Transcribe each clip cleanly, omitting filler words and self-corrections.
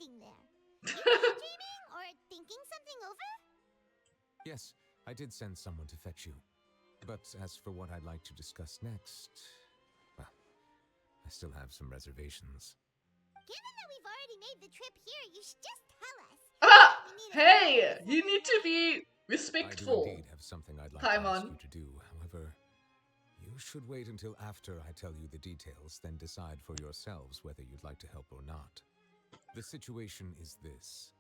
sitting there? You daydreaming or thinking something over? Yes, I did send someone to fetch you. But as for what I'd like to discuss next, well, I still have some reservations. Given that we've already made the trip here, you should just tell us. Ah! We need a Hey! ride or You need to something, be I do respectful. indeed have something I'd like Time to ask on. you to do. However, you should wait until after I tell you the details, then decide for yourselves whether you'd like to help or not. The situation is this.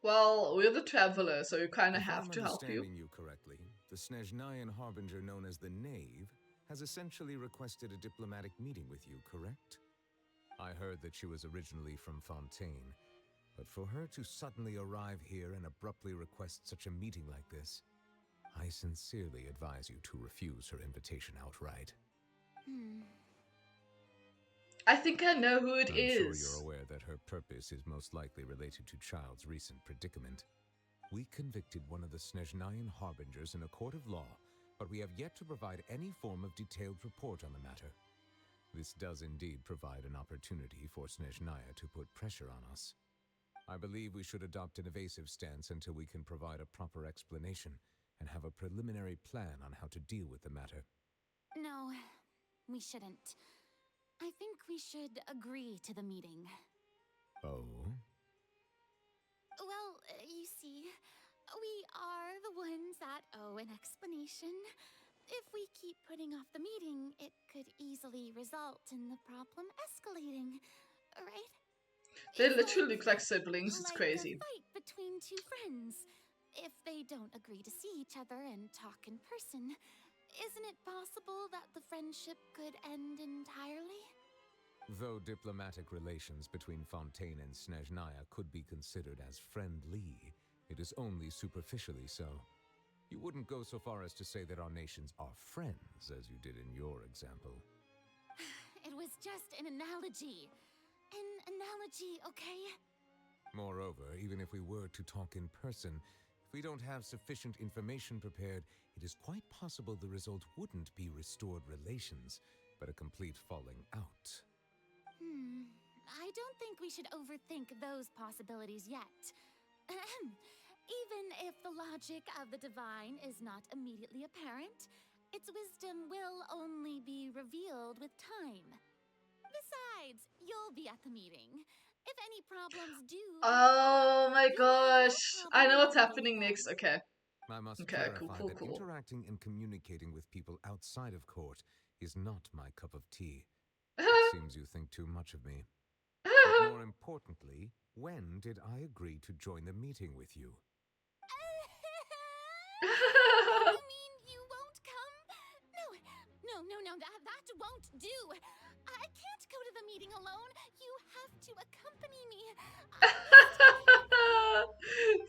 Well, we're the traveler, so you kind of If have I'm to help you. understanding you correctly, the Snezhnayan Harbinger known as the Knave has essentially requested a diplomatic meeting with you, correct? I heard that she was originally from Fontaine, but for her to suddenly arrive here and abruptly request such a meeting like this, I sincerely advise you to refuse her invitation outright. I think I know who it I'm is. sure you're aware that her purpose is most likely related to Child's recent predicament. We convicted one of the Snezhnayan Harbingers in a court of law, but we have yet to provide any form of detailed report on the matter. This does indeed provide an opportunity for Snezhnaya to put pressure on us. I believe we should adopt an evasive stance until we can provide a proper explanation and have a preliminary plan on how to deal with the matter. No, we shouldn't. I think we should agree to the meeting. Oh? Well, you see, we are the ones that owe an explanation. If we keep putting off the meeting, it could easily result in the problem escalating, right? They It's literally look like siblings. It's like crazy. a fight between two friends. If they don't agree to see each other and talk in person, isn't it possible that the friendship could end entirely? Though diplomatic relations between Fontaine and Snezhnaya could be considered as friendly, it is only superficially so. You wouldn't go so far as to say that our nations are friends, as you did in your example. It was just an analogy. An analogy, okay? Moreover, even if we were to talk in person, if we don't have sufficient information prepared, it is quite possible the result wouldn't be restored relations, but a complete falling out. I don't think we should overthink those possibilities yet. Even if the logic of the divine is not immediately apparent, its wisdom will only be revealed with time. Besides, you'll be at the meeting. If any problems do... Oh my you'll have no gosh. I know what's problem happening navigating next. them. Okay. I must Okay, clarify cool. that interacting and communicating with people outside of court is not my cup of tea. It seems you think too much of me. But more importantly, when did I agree to join the meeting with you? You mean you won't come? No, that won't do. I can't go to the meeting alone. You have to accompany me.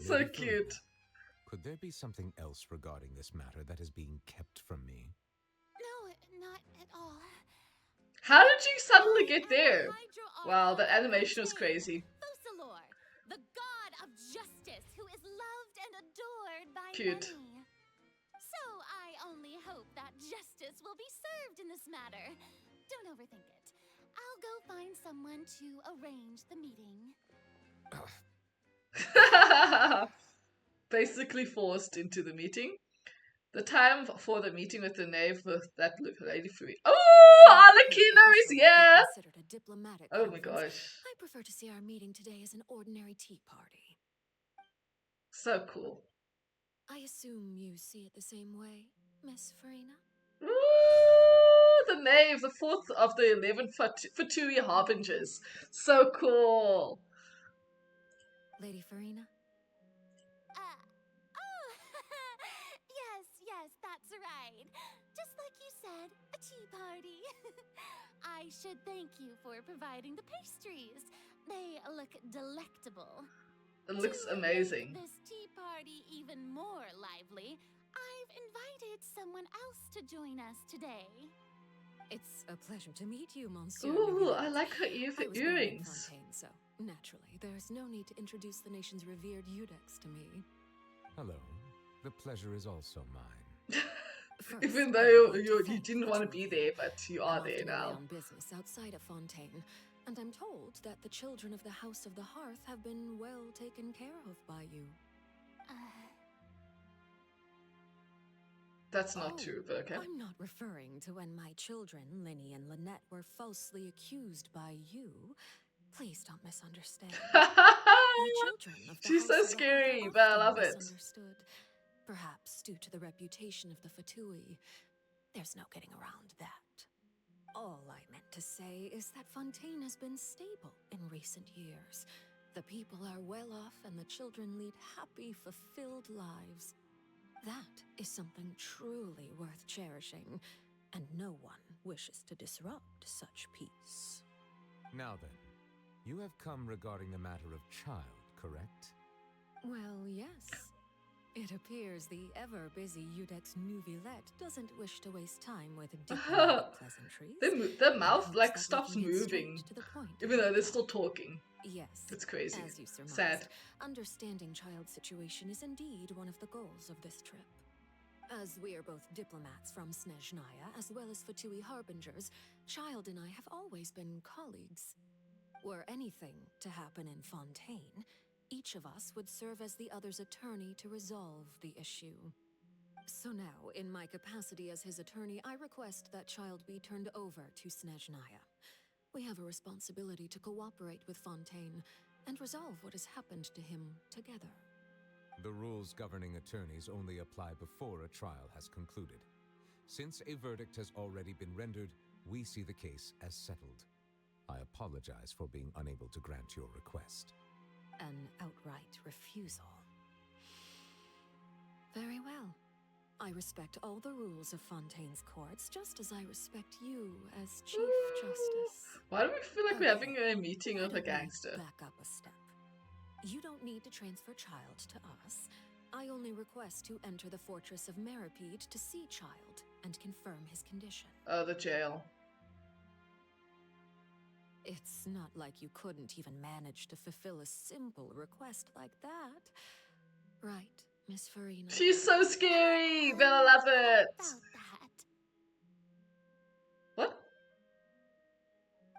So Lady cute. Farina, could there be something else regarding this matter that is being kept from me? No, not at all. How did you suddenly I get am there? the Hydro Wow, Archon that of animation was Fontaine, crazy. Focalor, the god of justice who is loved and adored by Cute. many. So I only hope that justice will be served in this matter. Don't overthink it. I'll go find someone to arrange the meeting. Basically forced into the meeting. The time for the meeting with the knave with that lady free. Oh, Alakino is here! Considered a diplomatic Oh my conference. gosh. I prefer to see our meeting today as an ordinary tea party. So cool. I assume you see it the same way, Miss Farina? Ooh, the knave, the fourth of the 11 Fatui Harbingers. So cool. Lady Farina? Yes, that's right. Just like you said, a tea party. I should thank you for providing the pastries. They look delectable. It looks To amazing. make this tea party even more lively, I've invited someone else to join us today. It's a pleasure to meet you, Monsieur. Ooh, Millionette. I like her I was born in earrings. Fontaine, so naturally, there's no need to introduce the nation's revered Eudex to me. Hello. The pleasure is also mine. First, Even I though would like you thank didn't the want to two be of there, you. but you I'm are there often away now. on business outside of Fontaine, and I'm told that the children of the House of the Hearth have been well taken care of by you. That's not Oh, true, but okay. I'm not referring to when my children, Linny and Lynette, were falsely accused by you. Please don't misunderstand. The children of the She's House so of the scary, Hearth but I are love often it. misunderstood, perhaps due to the reputation of the Fatui. There's no getting around that. All I meant to say is that Fontaine has been stable in recent years. The people are well off and the children lead happy, fulfilled lives. That is something truly worth cherishing, and no one wishes to disrupt such peace. Now then, you have come regarding the matter of child, correct? Well, yes. It appears the ever-busy Udex Nuvillette doesn't wish to waste time with diplomatic pleasantries. The and mouth hopes like that we stops can get straight moving, to the point even though about they're that. still talking. Yes. It's crazy. As you surmised, Sad. understanding child's situation is indeed one of the goals of this trip. As we are both diplomats from Snezhnaya, as well as Fatui harbingers, Child and I have always been colleagues. Were anything to happen in Fontaine, each of us would serve as the other's attorney to resolve the issue. So now, in my capacity as his attorney, I request that Child be turned over to Snezhnaya. We have a responsibility to cooperate with Fontaine and resolve what has happened to him together. The rules governing attorneys only apply before a trial has concluded. Since a verdict has already been rendered, we see the case as settled. I apologize for being unable to grant your request. An outright refusal. Very well. I respect all the rules of Fontaine's courts, just as I respect you as Chief Justice. Why do we feel like we're having a meeting Why with a don't we gangster? back up a step. You don't need to transfer Child to us. I only request to enter the fortress of Meripede to see Child and confirm his condition. Oh, the jail. It's not like you couldn't even manage to fulfill a simple request like that. Right, Miss Farina? She's so scary, but I love it. About that. What?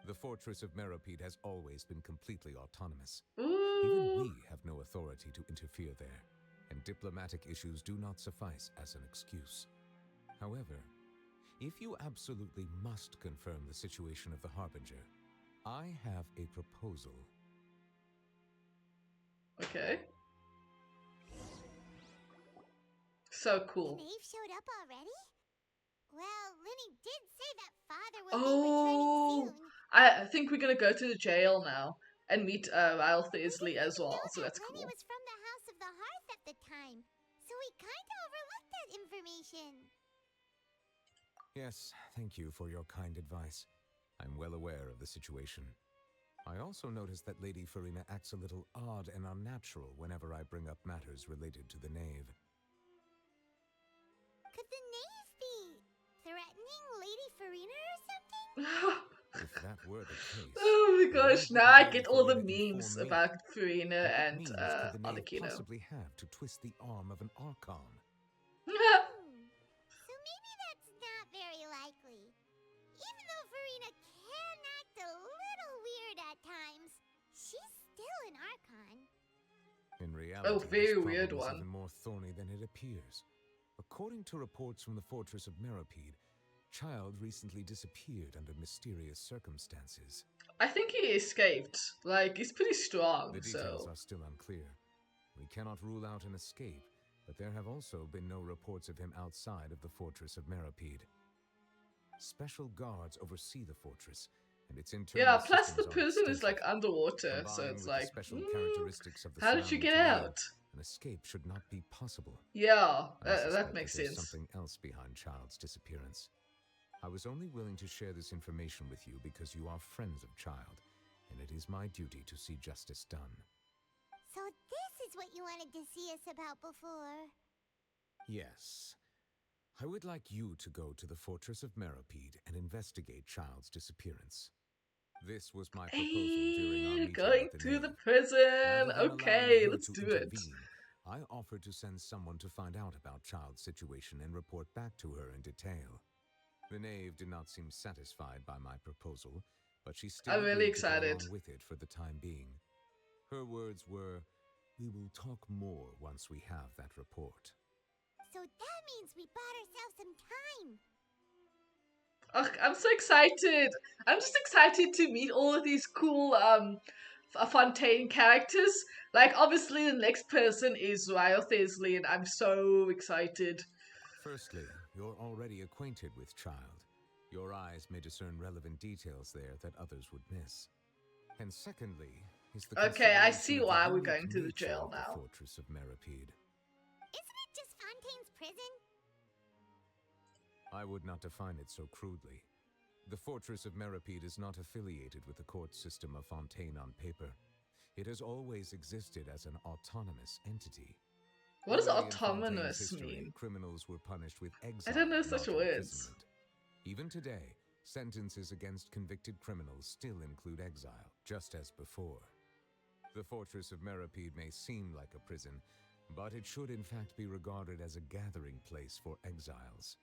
The fortress of Meripede has always been completely autonomous. Ooh. Even we have no authority to interfere there, and diplomatic issues do not suffice as an excuse. However, if you absolutely must confirm the situation of the Harbinger, I have a proposal. Okay. So cool. The knave showed up already? Well, Linny did say that father would be Oh, returning soon. I think we're gonna go to the jail now and meet Ryle Thaisley as well, Know so that that's Lenny cool. was from the House of the Hearth at the time, so we kinda overlooked that information. Yes, thank you for your kind advice. I'm well aware of the situation. I also noticed that Lady Farina acts a little odd and unnatural whenever I bring up matters related to the knave. Could the knave be threatening Lady Farina or something? If that were the case... Oh my gosh, why now I didn't get Lady all the Farina inform memes me? about Farina What and means could the knave Alakino. possibly have to twist the arm of an Archon? So maybe that's not very likely. Even though Farina can act a little weird at times, she's still an Archon. In reality, very this weird problem is one. even more thorny than it appears. According to reports from the fortress of Meripede, Child recently disappeared under mysterious circumstances. I think he escaped. Like, he's pretty strong, The details so... are still unclear. We cannot rule out an escape, but there have also been no reports of him outside of the fortress of Meripede. Special guards oversee the fortress, and its internal Yeah, plus systems the are prison is like extensive. underwater, so Combined it's with the like, special characteristics of the how did you surrounding get terrain, out? an escape should not be possible. Yeah, I that suspect makes there's sense. something else behind Child's disappearance. I was only willing to share this information with you because you are friends of Child, and it is my duty to see justice done. So this is what you wanted to see us about before. Yes. I would like you to go to the fortress of Meripede and investigate Child's disappearance. This was my proposal during our Hey, meeting going with the to knave. the prison. Rather than allowing Okay, her let's to do it. intervene, I offered to send someone to find out about Child's situation and report back to her in detail. The knave did not seem satisfied by my proposal, but she still I'm really agreed to go excited. along with it for the time being. Her words were, "We will talk more once we have that report." So that means we bought ourselves some time. Ugh, I'm so excited. I'm just excited to meet all of these cool Fontaine characters. Like, obviously, the next person is Ryle Thesley, and I'm so excited. Firstly, you're already acquainted with Child. Your eyes may discern relevant details there that others would miss. And secondly, is the Okay, I consideration see of the why we're unique going to the nature jail of the now. Fortress of Meripede. Isn't it just Fontaine's prison? I would not define it so crudely. The Fortress of Meripede is not affiliated with the court system of Fontaine on paper. It has always existed as an autonomous entity. What does Early in Fontaine's autonomous history, mean? Criminals were punished with exile, I don't know such not words. imprisonment. Even today, sentences against convicted criminals still include exile, just as before. The Fortress of Meripede may seem like a prison, but it should in fact be regarded as a gathering place for exiles.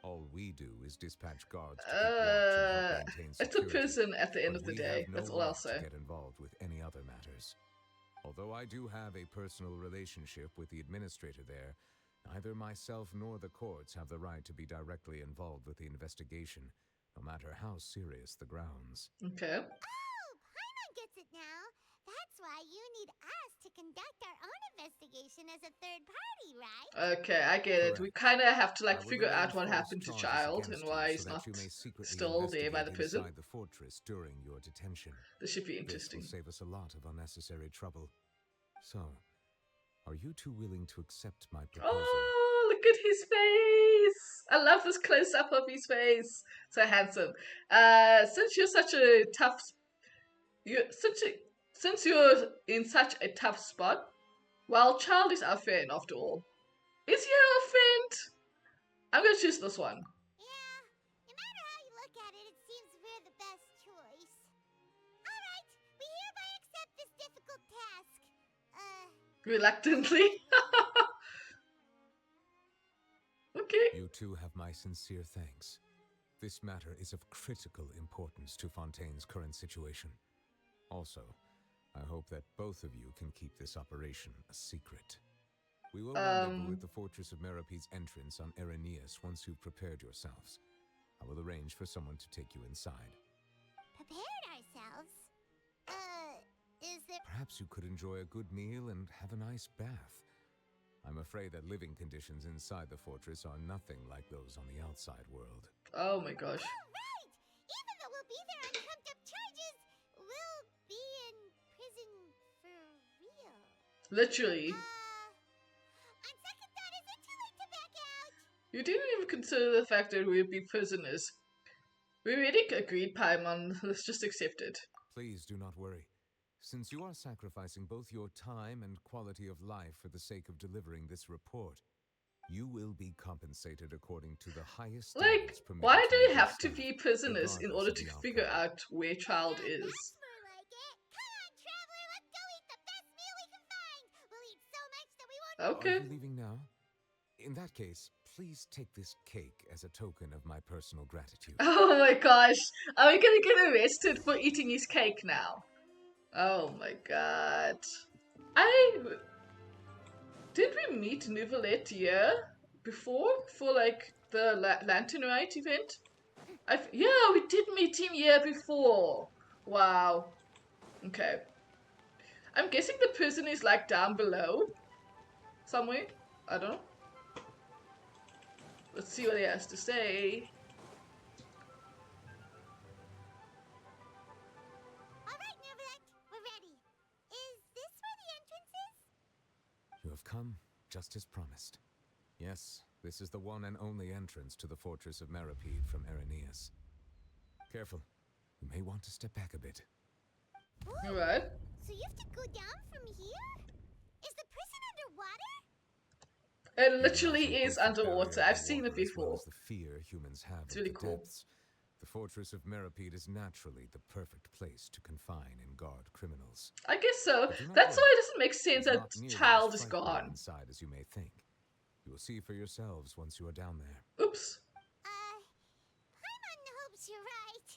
All we do is dispatch guards to keep watch and help maintain security. It's a prison at the end But of the we day. have no That's all I'll right say. to get involved with any other matters. Although I do have a personal relationship with the administrator there, neither myself nor the courts have the right to be directly involved with the investigation, no matter how serious the grounds. Okay. Oh, Paimon gets it now. That's why you need us to conduct our own investigation as a third party, right? Okay, I get it. We kind of have to I like will figure out arrange what false happened to charges Child against and why you he's so not that you may secretly still there by the investigate prison. inside the fortress during your detention. This should be This interesting. will save us a lot of unnecessary trouble. So, are you two willing to accept my proposal? Oh, look at his face! I love this close up of his face. So handsome. Since you're such a tough, since you're in such a tough spot, well, Child is our friend after all. Is he our friend? I'm gonna choose this one. Yeah, no matter how you look at it, it seems we're the best choice. Alright, we hereby accept this difficult task. Reluctantly. Okay. You two have my sincere thanks. This matter is of critical importance to Fontaine's current situation. Also, I hope that both of you can keep this operation a secret. We will rendezvous at the Fortress of Meripede's entrance on Irenaeus once you've prepared yourselves. I will arrange for someone to take you inside. Prepared ourselves? Is there... Perhaps you could enjoy a good meal and have a nice bath. I'm afraid that living conditions inside the fortress are nothing like those on the outside world. Oh my gosh. Right! Even though we'll be there on trumped up charges, we'll be in prison for real. Literally. On second thought, is it too late to back out? You didn't even consider the fact that we'd be prisoners. We already agreed, Paimon. Let's just accept it. Please do not worry. Since you are sacrificing both your time and quality of life for the sake of delivering this report, you will be compensated according to the highest Like, standards permitted why do we legal have to staff, be prisoners in regardless order of to the figure outcome. out where Child is? That's more like it. Come on, traveler, let's go eat the best meal we can find. We'll eat so much that we won't... Okay. Are you leaving now? In that case, please take this cake as a token of my personal gratitude. Oh my gosh. Are we gonna get arrested for eating his cake now? Oh my god. Did we meet Nouvellette here before? For like the Lantern Rite event? Yeah, we did meet him here before. Wow. Okay. I'm guessing the prison is like down below. Somewhere. I don't know. Let's see what he has to say. Alright, Nouvellette, we're ready. Is this where the entrance is? You have come just as promised. Yes, this is the one and only entrance to the Fortress of Meripede from Irenaeus. Careful. You may want to step back a bit. Ooh, Alright. so you have to go down from here? Is the prison underwater? It literally Even is as you put the underwater. barrier I've seen it underwater, as well before. as the fear humans have It's of really the cool. depths. The fortress of Meripede is naturally the perfect place to confine and guard criminals. I guess so. But do not That's worry. why it doesn't make sense It's that not nearly child as is frightening gone. inside as you may think. You will see for yourselves once you are down there. Oops. Paimon hopes you're right.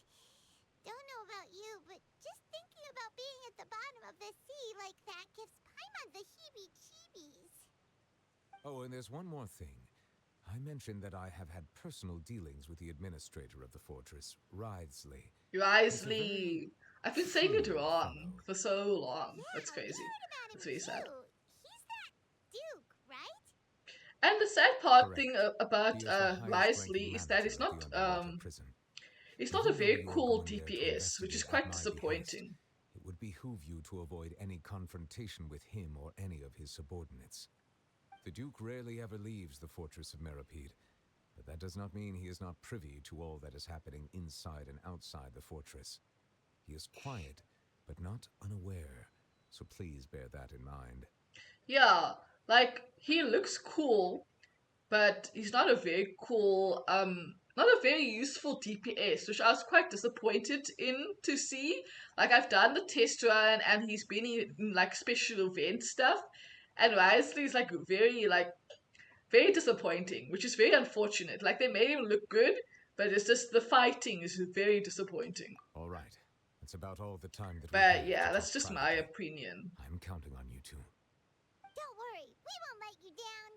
Don't know about you, but just thinking about being at the bottom of the sea like that gives Paimon the heebie-jeebies. Oh, and there's one more thing. I mentioned that I have had personal dealings with the administrator of the fortress, Wriothesley. Wisely. I've been saying it shrewd wrong fellow. for so long. Yeah, That's crazy. we heard about him That's really sad. too. He's that Duke, right? And the sad part Correct. thing about He is the highest Wriothesley ranking is that manager of the underwater prison. he's not a Even though very you are cool going there to DPS, which is investigate at quite my disappointing. behest, it would behoove you to avoid any confrontation with him or any of his subordinates. The Duke rarely ever leaves the fortress of Meripede, but that does not mean he is not privy to all that is happening inside and outside the fortress. He is quiet, but not unaware, so please bear that in mind. Yeah, like he looks cool, but he's not a very cool, not a very useful DPS, which I was quite disappointed in to see. Like I've done the test run, and he's been in like special event stuff, and Risley is like very disappointing, which is very unfortunate. Like they made him look good, but it's just the fighting is very disappointing. All right, that's about all the time that we But have yeah, to that's talk just my privately. opinion. I'm counting on you two. Don't worry, we won't let you down.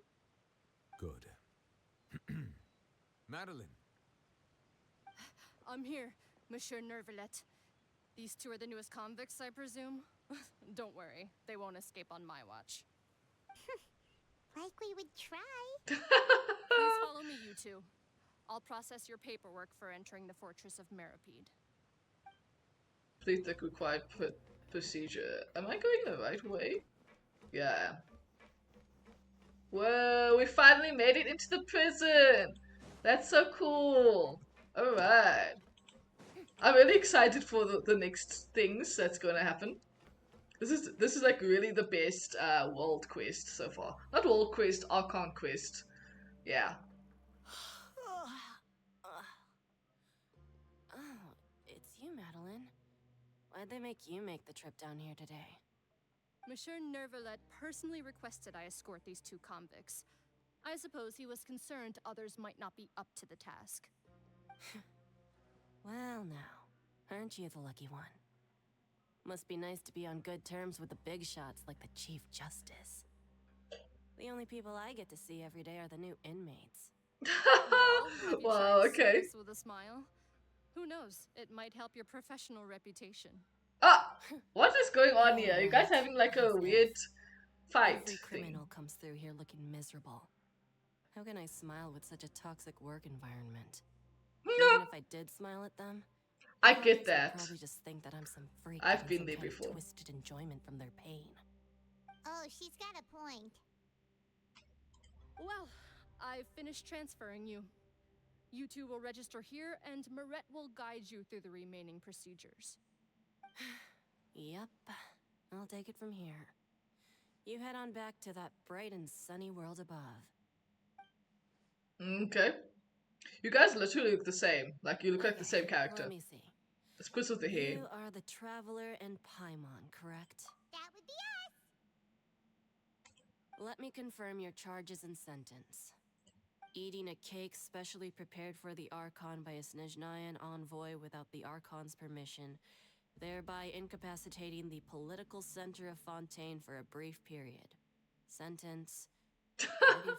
Good. Madeline. I'm here, Monsieur Nervalet. These two are the newest convicts, I presume? Don't worry, they won't escape on my watch. Like we would try. Please follow me, you two. I'll process your paperwork for entering the fortress of Meripede. Complete the required procedure. Am I going the right way? Yeah. Whoa, we finally made it into the prison! That's so cool! Alright. I'm really excited for the next things that's gonna happen. This is like really the best world quest so far. Not world quest, Archon quest. Yeah. Oh, it's you, Madeline. Why'd they make you make the trip down here today? Monsieur Nervalet personally requested I escort these two convicts. I suppose he was concerned others might not be up to the task. Well now, aren't you the lucky one? Must be nice to be on good terms with the big shots like the Chief Justice. The only people I get to see every day are the new inmates. Well, have you Wow, tried okay. service with a smile? Who knows? It might help your professional reputation. Ah! What is going on here? You guys having like a weird fight Every thing. criminal comes through here looking miserable. How can I smile with such a toxic work environment? Even if I did smile at them, I the get convicts would that. probably just think that I'm some freak I've getting been some there kind of before. twisted enjoyment from their pain. Oh, she's got a point. Well, I've finished transferring you. You two will register here, and Marette will guide you through the remaining procedures. Yep, I'll take it from here. You head on back to that bright and sunny world above. Okay. You guys literally look the same. Like you look like the same character. Let me see. It's because of the hair. You are the Traveler and Paimon, correct? That would be us. Let me confirm your charges and sentence. Eating a cake specially prepared for the Archon by a Snezhnayan envoy without the Archon's permission, thereby incapacitating the political center of Fontaine for a brief period. Sentence 35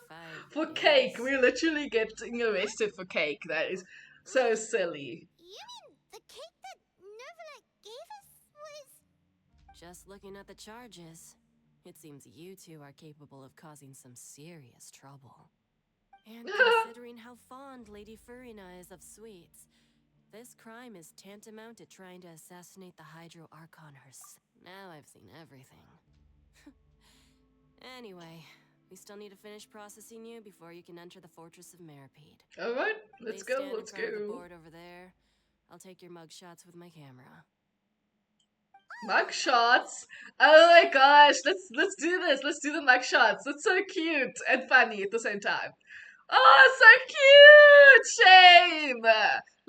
For cake, years. we're literally getting arrested for cake. That is so silly. You mean the cake that Nervalet gave us was... Just looking at the charges, it seems you two are capable of causing some serious trouble. And considering how fond Lady Furina is of sweets, this crime is tantamount to trying to assassinate the Hydro Archon herself. Now I've seen everything. Anyway, we still need to finish processing you before you can enter the Fortress of Meripede. Alright, let's Please go, stand let's in front of the go. board over there. I'll take your mug shots with my camera. Mug shots? Oh my gosh, let's do this. Let's do the mug shots. That's so cute and funny at the same time. Oh, so cute! Shame!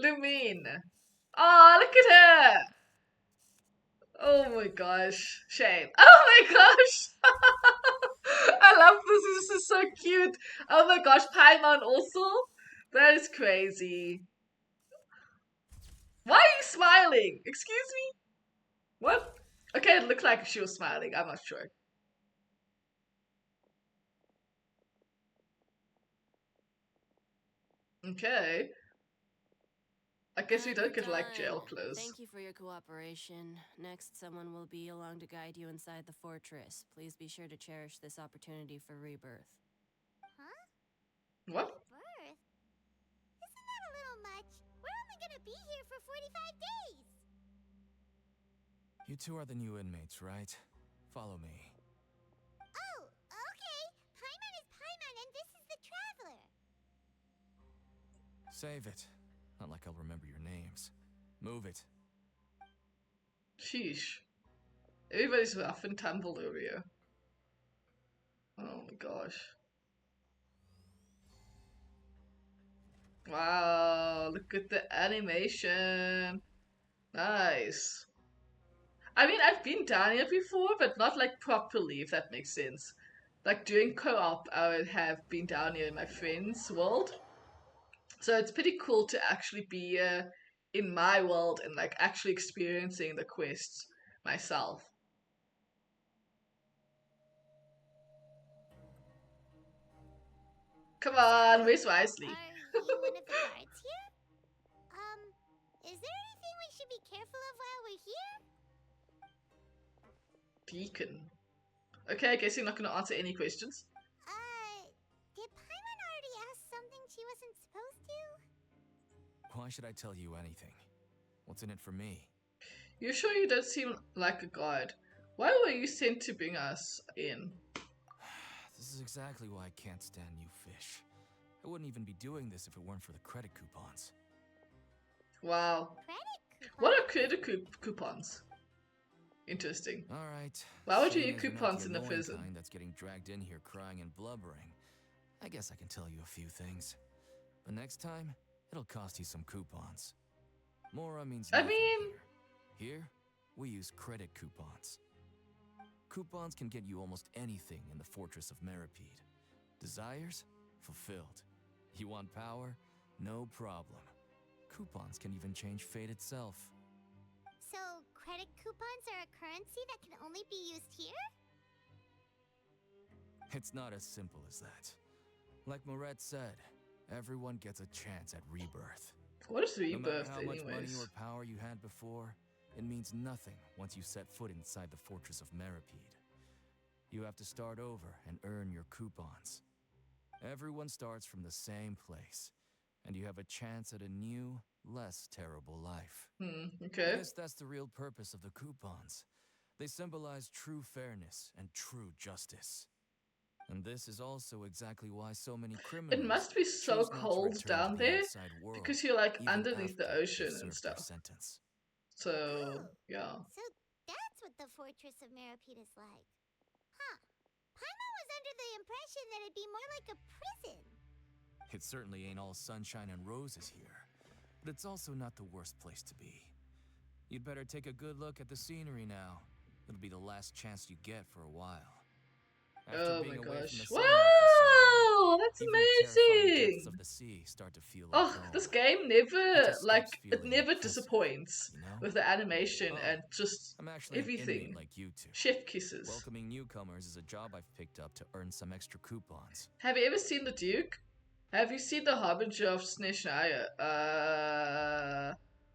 Lumine. Oh, look at her! Oh my gosh. Shame. Oh my gosh! I love this. This is so cute. Oh my gosh, Paimon also? That is crazy. Why are you smiling? Excuse me? What? Okay, it looked like she was smiling. I'm not sure. Okay. I guess we You're don't get like jail done. clothes. Thank you for your cooperation. Next, someone will be along to guide you inside the fortress. Please be sure to cherish this opportunity for rebirth. Huh? What? Birth? Isn't that a little much? We're only gonna be here for 45 days. You two are the new inmates, right? Follow me. Oh, okay. Paimon is Paimon and this is the Traveler. Save it. Not like I'll remember your names. Move it. Sheesh. Everybody's rough and tumble over here. Oh my gosh. Wow, look at the animation. Nice. I mean, I've been down here before, but not like properly, if that makes sense. Like during co-op, I would have been down here in my friend's world. So it's pretty cool to actually be in my world and like actually experiencing the quests myself. Come on, where's Wisely? Are you one of the guards here? Is there anything we should be careful of while we're here? Deacon. Okay, I guess you're not going to answer any questions. Did Paimon already ask something she wasn't supposed to? Why should I tell you anything? What's in it for me? You sure you don't seem like a guard? Why were you sent to bring us in? This is exactly why I can't stand you fish. I wouldn't even be doing this if it weren't for the credit coupons. Wow. Credit coupons? What are credit coupons? Interesting. All right. Why would you seeing use as you're not coupons in the annoying prison? kind that's getting dragged in here crying and blubbering, I guess I can tell you a few things. But next time, it'll cost you some coupons. Mora means I nothing mean... Here, we use credit coupons. Coupons can get you almost anything in the Fortress of Meripede. Desires? Fulfilled. You want power? No problem. Coupons can even change fate itself. So, credit coupons are a currency that can only be used here? It's not as simple as that. Like Moret said, everyone gets a chance at rebirth. What is No matter rebirth how much money anyways? or power you had before, it means nothing once you set foot inside the Fortress of Meripede. You have to start over and earn your coupons. Everyone starts from the same place, and you have a chance at a new, less terrible life. I Okay. guess that's the real purpose of the coupons. They symbolize true fairness and true justice. And this is also exactly why so many criminals It must be so choose not to cold return down to the there outside world, because you're like even underneath the after they've ocean and served their stuff. sentence. So, Oh. yeah. So that's what the Fortress of Meripede is like. Huh. Paimon was under the impression that it'd be more like a prison. It certainly ain't all sunshine and roses here, but it's also not the worst place to be. You'd better take a good look at the scenery now. It'll be the last chance you get for a while. After Oh being my away gosh. from the sunlight for so long, Wow! That's even the terrifying depths amazing! of the sea start to feel like Oh, home. this game It never, just like, stops it feeling never oppressive, disappoints you know? with the animation Oh, and just I'm actually an inmate everything. like you two. Chef kisses. Welcoming newcomers is a job I've picked up to earn some extra coupons. Have you ever seen the Duke? Have you seen the Harbinger of Snezhnaya?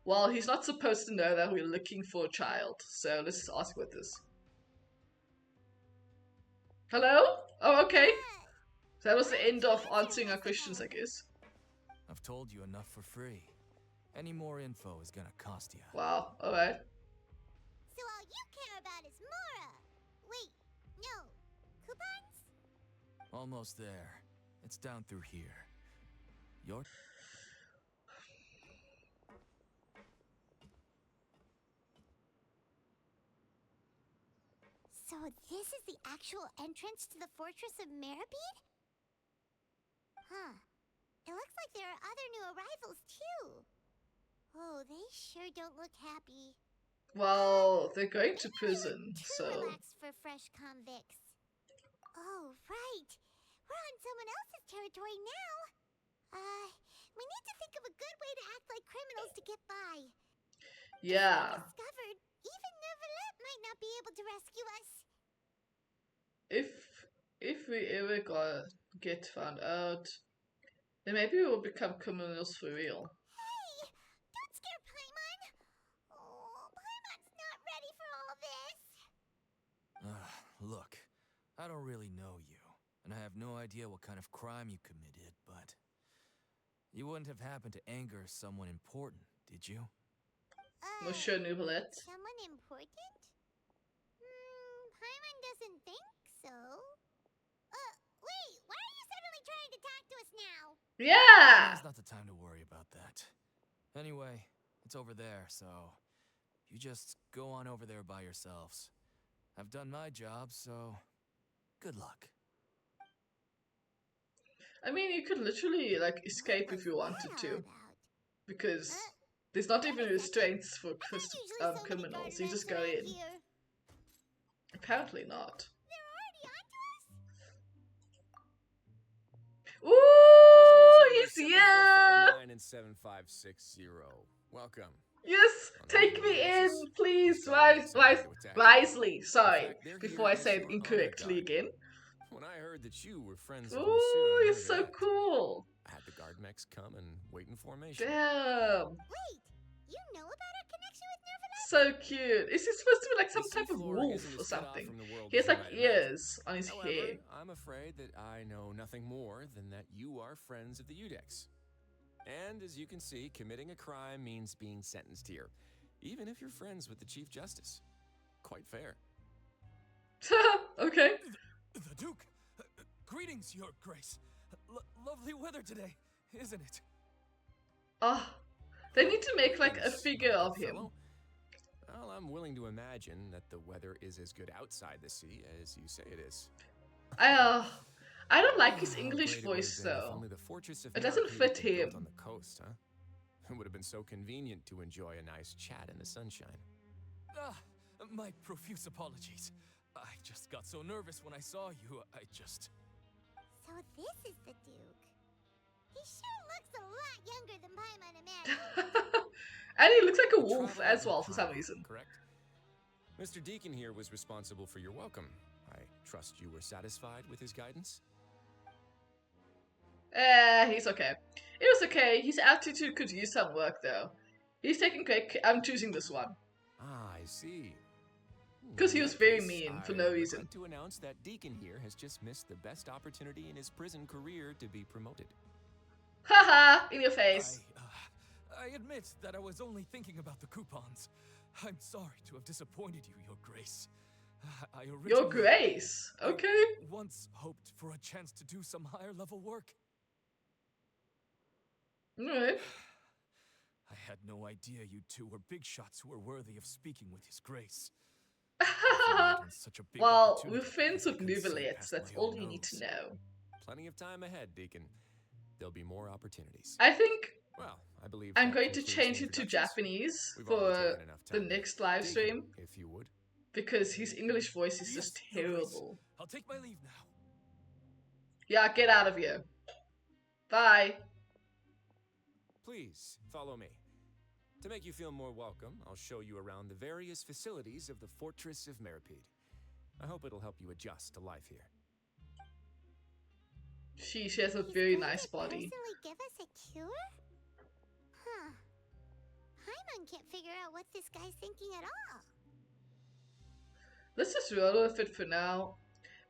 Well, he's not supposed to know that we're looking for a child, so let's just ask what this. Hello? Oh, okay. That was the end of answering our questions, I guess. I've told you enough for free. Any more info is gonna cost you. Wow, alright. So all you care about is Mora. Wait, no. Coupons? Almost there. It's down through here. Your So this is the actual entrance to the Fortress of Meripede? Huh. It looks like there are other new arrivals too. Oh, they sure don't look happy. Well, they're going to Maybe they prison, look too so... relaxed for fresh convicts. Oh, right. We're on someone else's territory now. We need to think of a good way to act like criminals to get by. Yeah. If we're discovered, even Neuvillette might not be able to rescue us. If we ever get found out, then maybe we'll become criminals for real. Hey, don't scare Paimon. Oh, Paimon's not ready for all this. Look, I don't really know you, and I have no idea what kind of crime you committed, but you wouldn't have happened to anger someone important, did you? Monsieur Neuvillette. Someone important? Paimon doesn't think so. Wait, why are you suddenly trying to talk to us now? Yeah! Now's not the time to worry about that. Anyway, it's over there, so you just go on over there by yourselves. I've done my job, so good luck. I mean, you could literally, like, escape if you wanted to. Because there's not even restraints for criminals. You just go in. Here. Apparently not. They're already onto us? Ooh, he's here! 74559 and 7560. Welcome. Yes, take me in, please, wisely. Sorry, before I say it incorrectly again. When I heard that you were friends with Ooh, he's so cool. I had the guard mechs come and wait in formation. Damn. Wait, you know about our connection with Neuvillette? So cute. Is he supposed to be like some type of wolf or something? He has like ears on his hair. I'm afraid that I know nothing more than that you are friends of the Udex. And as you can see, committing a crime means being sentenced here, even if you're friends with the Chief Justice. Quite fair. Okay. The Duke! Greetings, Your Grace. Lovely weather today, isn't it? Ah, they need to make like a figure of him. Well, I'm willing to imagine that the weather is as good outside the sea as you say it is. I don't like his English voice though. It doesn't fit him. On the coast, huh? It would have been so convenient to enjoy a nice chat in the sunshine. My profuse apologies. I just got so nervous when I saw you, So this is the Duke. He sure looks a lot younger than Paimon imagined. And he looks like a wolf as well for some reason. Correct. Mr. Deacon here was responsible for your welcome. I trust you were satisfied with his guidance? He's okay. It was okay. His attitude could use some work though. He's taking great I'm choosing this one. Ah, I see. Because he was very mean for no reason. I'd like to announce that Deacon here has just missed the best opportunity in his prison career to be promoted. Haha, in your face. I admit that I was only thinking about the coupons. I'm sorry to have disappointed you, Your Grace. Your Grace? Okay. I once hoped for a chance to do some higher level work. Alright. I had no idea you two were big shots who were worthy of speaking with His Grace. Well, we're friends with Neuvillette, that's all you need to know. Plenty of time ahead, Deacon. There'll be more opportunities. I think I believe I'm going to change it to Japanese for the next live stream. If you would. Because his English voice is just terrible. I'll take my leave now. Yeah, get out of here. Bye. Please, follow me. To make you feel more welcome, I'll show you around the various facilities of the Fortress of Meripede. I hope it'll help you adjust to life here. She has a very nice body. Personally give us a cure? Huh. Paimon can't figure out what this guy's thinking at all. Let's just roll with it for now.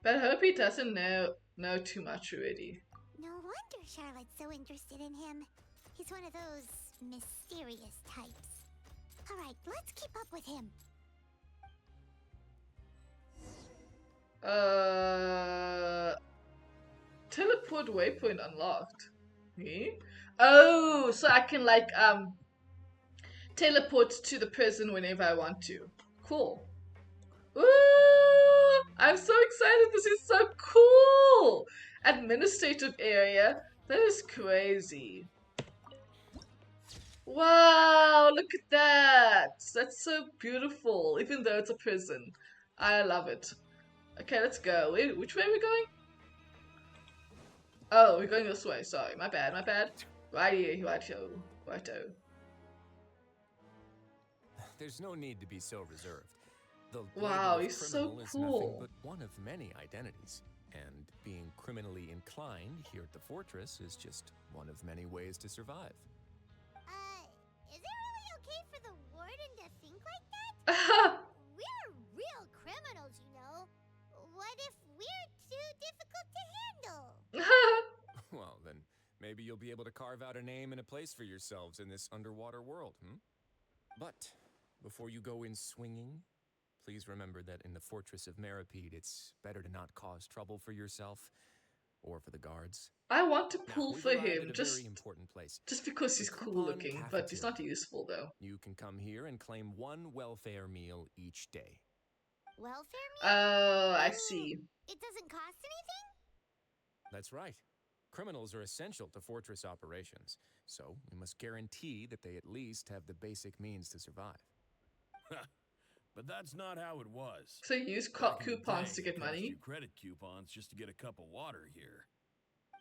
But I hope he doesn't know too much already. No wonder Charlotte's so interested in him. He's one of those mysterious types. Alright, let's keep up with him. Teleport waypoint unlocked. Eh? Oh, so I can like teleport to the prison whenever I want to. Cool. Ooh, I'm so excited. This is so cool. Administrative area. That is crazy. Wow, look at that. That's so beautiful, even though it's a prison. I love it. Okay, let's go. Which way are we going? Oh, we're going this way. Sorry, my bad, my bad. Righto. There's no need to be so reserved. The Wow, label of he's so criminal is cool. nothing but one of many identities. And being criminally inclined here at the fortress is just one of many ways to survive. Is it really okay for the warden to think like that? We're real criminals, you know. What if we're too difficult to handle? Well, then maybe you'll be able to carve out a name and a place for yourselves in this underwater world, But before you go in swinging, please remember that in the fortress of Meripede, it's better to not cause trouble for yourself or for the guards. I want to Now, pull we've for arrived him at a just very important place. because The he's cool coupon looking, but he's not cafeteria. useful though. You can come here and claim one welfare meal each day. Welfare meal? Oh, I mean, see. It doesn't cost anything? That's right. Criminals are essential to fortress operations, so we must guarantee that they at least have the basic means to survive. But that's not how it was. So you use Back in the coupons to day, get it cost money? you credit coupons just to get a cup of water here.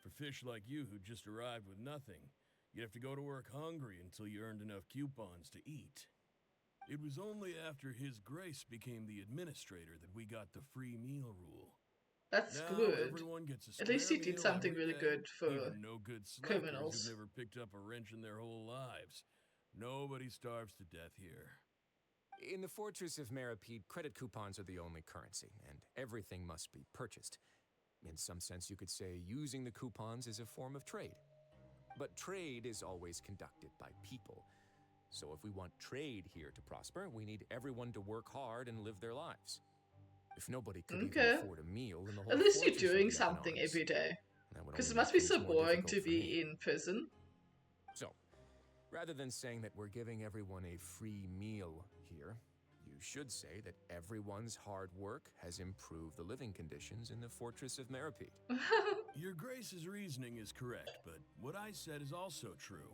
For fish like you who just arrived with nothing, you'd have to go to work hungry until you earned enough coupons to eat. It was only after His Grace became the administrator that we got the free meal rule. That's Now good. everyone gets a At least he spare did meal something every really day, good for even no-good slackers criminals. who've never picked up a wrench in their whole lives. Nobody starves to death here. In the fortress of Meripede, credit coupons are the only currency, and everything must be purchased. In some sense, you could say using the coupons is a form of trade. But trade is always conducted by people. So if we want trade here to prosper, we need everyone to work hard and live their lives. If nobody could even afford a meal, then the whole At least you're fortress would doing be up in something arms. every day. That would Because it only must make be so things more boring difficult to for me. be in prison. So, rather than saying that we're giving everyone a free meal here, you should say that everyone's hard work has improved the living conditions in the fortress of Meripede. Your Grace's reasoning is correct, but what I said is also true.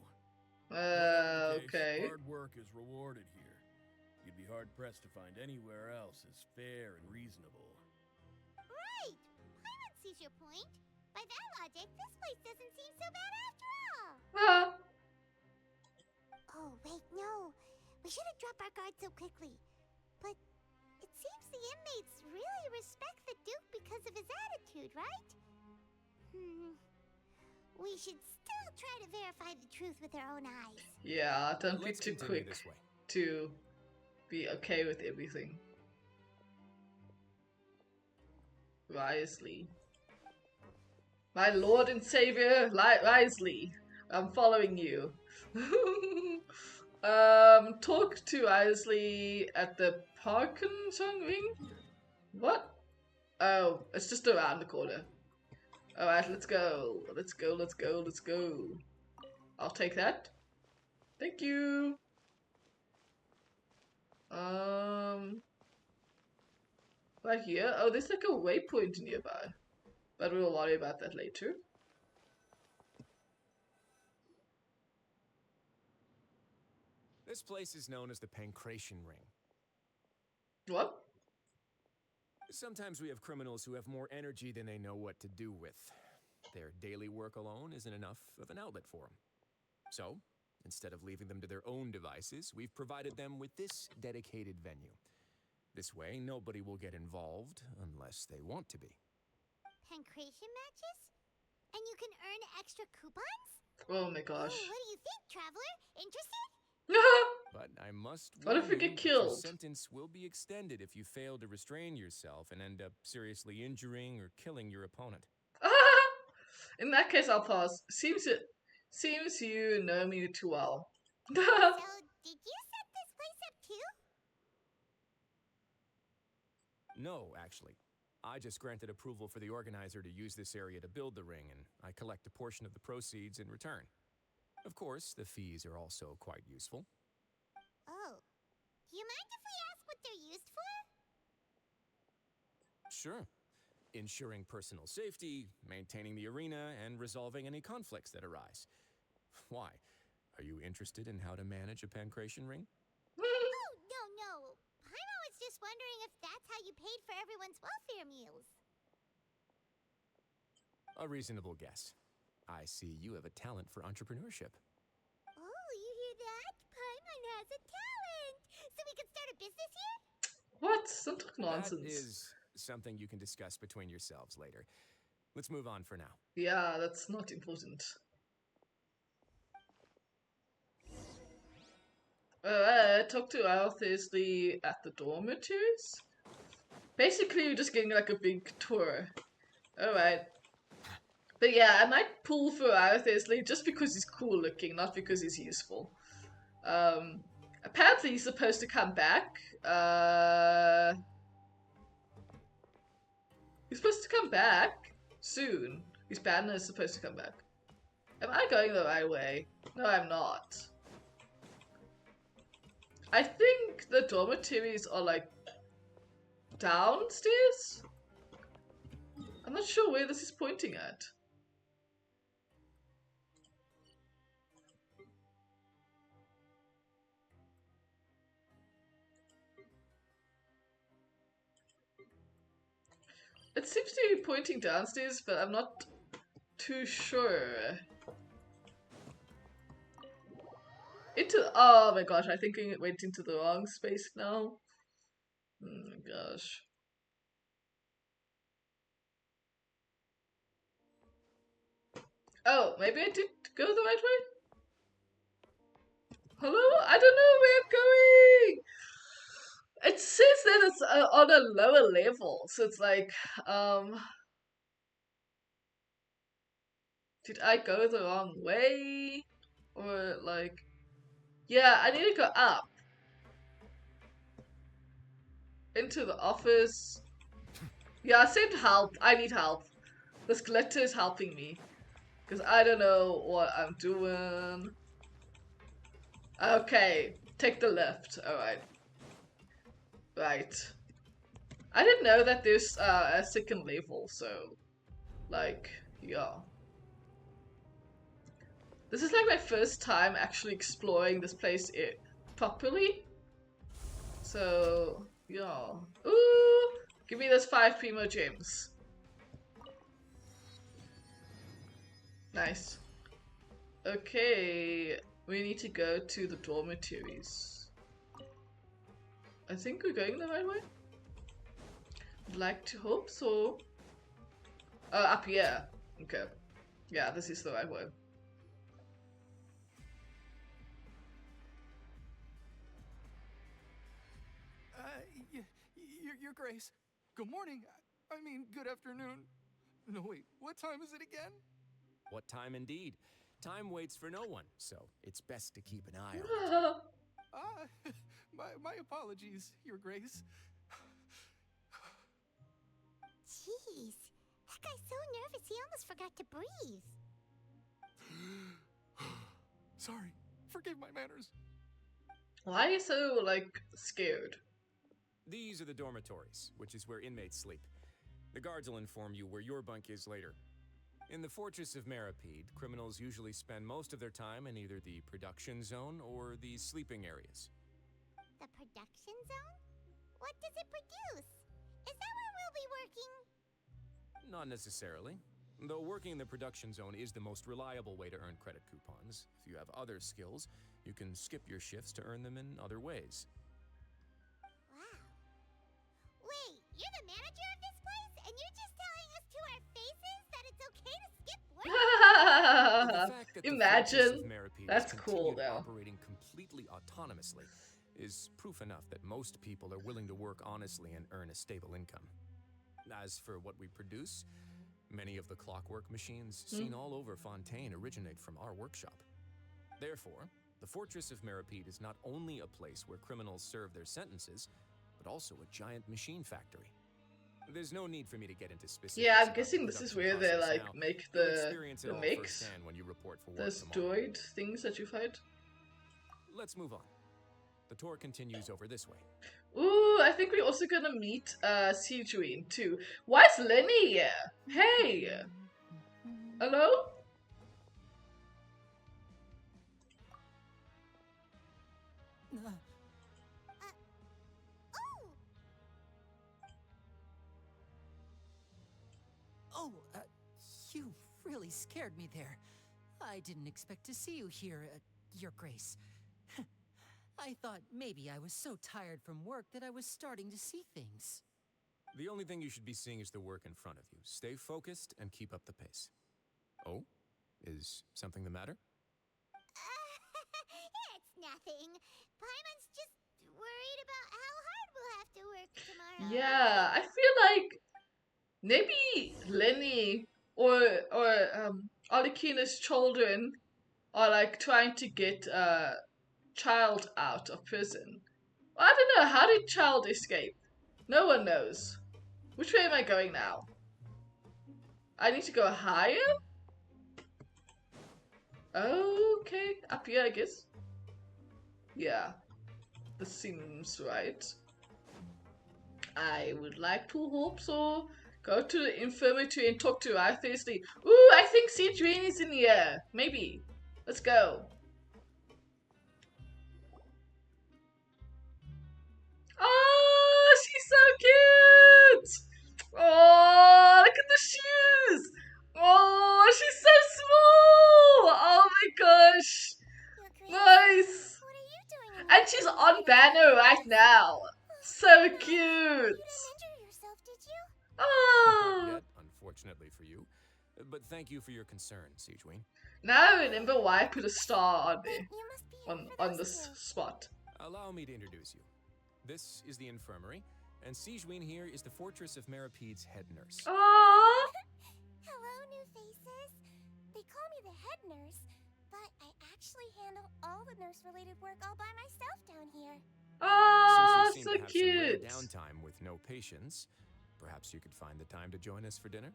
Okay. Hard work is rewarded here. You'd be hard-pressed to find anywhere else as fair and reasonable. Right! Paimon sees your point. By that logic, this place doesn't seem so bad after all. Oh, wait, no. We should have dropped our guard so quickly. But it seems the inmates really respect the Duke because of his attitude, right? We should still try to verify the truth with our own eyes. Yeah, don't be Let's too continue quick this way. to be okay with everything. Wisely. My Lord and Savior, Wisely. I'm following you. Talk to Isley at the Parkinson Ring? What? Oh, it's just around the corner. Alright, let's go. Let's go. I'll take that. Thank you. Right here? Oh, there's like a waypoint nearby. But we'll worry about that later. This place is known as the Pancration Ring. What? Sometimes we have criminals who have more energy than they know what to do with. Their daily work alone isn't enough of an outlet for them. So, instead of leaving them to their own devices, we've provided them with this dedicated venue. This way, nobody will get involved unless they want to be. Pancration matches? And you can earn extra coupons? Oh my gosh. Oh, what do you think, traveler? Interested? But I must What if we warn get you that killed? your sentence will be extended if you fail to restrain yourself and end up seriously injuring or killing your opponent. In that case, I'll pause. Seems you know me too well. So, did you set this place up too? No, actually. I just granted approval for the organizer to use this area to build the ring, and I collect a portion of the proceeds in return. Of course, the fees are also quite useful. Oh. Do you mind if we ask what they're used for? Sure. ensuring personal safety, maintaining the arena, and resolving any conflicts that arise. Why? Are you interested in how to manage a pancration ring? Oh, no. Paimon was just wondering if that's how you paid for everyone's welfare meals. A reasonable guess. I see you have a talent for entrepreneurship. Oh, you hear that? Paimon has a talent! So we can start a business here? What? Don't talk That nonsense. is something you can discuss between yourselves later. Let's move on for now. Yeah, that's not important. Talk to Thursday at the dormitories? Basically, you're just getting like a big tour. Alright. But yeah, I might pull for Thursday just because he's cool looking, not because he's useful. Apparently he's supposed to come back. He's supposed to come back soon. His partner is supposed to come back. Am I going the right way? No, I'm not. I think the dormitories are like downstairs? I'm not sure where this is pointing at. It seems to be pointing downstairs, but I'm not too sure. Oh my gosh, I think it went into the wrong space now. Oh my gosh. Oh, maybe I did go the right way? Hello? I don't know where I'm going! It says that it's on a lower level, so it's like, did I go the wrong way? Or like, yeah, I need to go up. Into the office. Yeah, send help. I need help. This glitter is helping me. Because I don't know what I'm doing. Okay, take the left. Alright. Right. I didn't know that there's a second level, so... Like, yeah. This is like my first time actually exploring this place properly. So, yeah. Ooh! Give me those 5 primo gems. Nice. Okay, we need to go to the dormitories. I think we're going the right way. I'd like to hope so. Up here. Okay. Yeah, this is the right way. Your Grace. Good morning. I mean, good afternoon. No, wait, what time is it again? What time indeed? Time waits for no one, so it's best to keep an eye on it. My apologies, Your Grace. Jeez, that guy's so nervous he almost forgot to breathe. Sorry, forgive my manners. Why are you so, like, scared? These are the dormitories, which is where inmates sleep. The guards will inform you where your bunk is later. In the Fortress of Meripede, criminals usually spend most of their time in either the production zone or the sleeping areas. The production zone? What does it produce? Is that where we'll be working? Not necessarily. Though working in the production zone is the most reliable way to earn credit coupons. If you have other skills, you can skip your shifts to earn them in other ways. Wow. Wait, you're the manager of this place? And you're just telling us to our faces that it's okay to skip work? The fact that the Imagine. Fortress of Meripede That's has cool, continued though. operating completely autonomously is proof enough that most people are willing to work honestly and earn a stable income. As for what we produce, many of the clockwork machines seen all over Fontaine originate from our workshop. Therefore, the Fortress of Meripede is not only a place where criminals serve their sentences, but also a giant machine factory. There's no need for me to get into specifics. Yeah, I'm about guessing the this is production where they, process like, now. make You'll the experience it all mix. firsthand when you report for work Those tomorrow. droid things that you fight. Let's move on. The tour continues over this way. Ooh, I think we're also gonna meet Sijuin too. Why is Lenny here? Hey! Hello? Oh, you really scared me there. I didn't expect to see you here, Your Grace. I thought maybe I was so tired from work that I was starting to see things. The only thing you should be seeing is the work in front of you. Stay focused and keep up the pace. Oh? Is something the matter? It's nothing. Paimon's just worried about how hard we'll have to work tomorrow. Yeah, I feel like maybe Lenny or Alikina's children are like trying to get Child out of prison. I don't know, how did Child escape? No one knows. Which way am I going now? I need to go higher? Okay, up here I guess. Yeah, this seems right. I would like to hope so. Go to the infirmary and talk to her Thursday. Ooh, I think Citrine is in here. Maybe. Let's go. Oh, she's so cute! Oh, look at the shoes! Oh, she's so small! Oh my gosh! Nice! What are you doing? And she's on banner right now. So cute! You didn't injure yourself, did you? Not Oh! yet, unfortunately for you. But thank you for your concern, Sijuin. Now I remember why I put a star on there, You must be here for on those this two. spot. Allow me to introduce you. This is the infirmary, and Sijuin here is the Fortress of Merapede's head nurse. Aww! Hello, new faces. They call me the head nurse, but I actually handle all the nurse-related work all by myself down here. Aww, Since you seem so to have some rare cute! downtime with no patients, perhaps you could find the time to join us for dinner?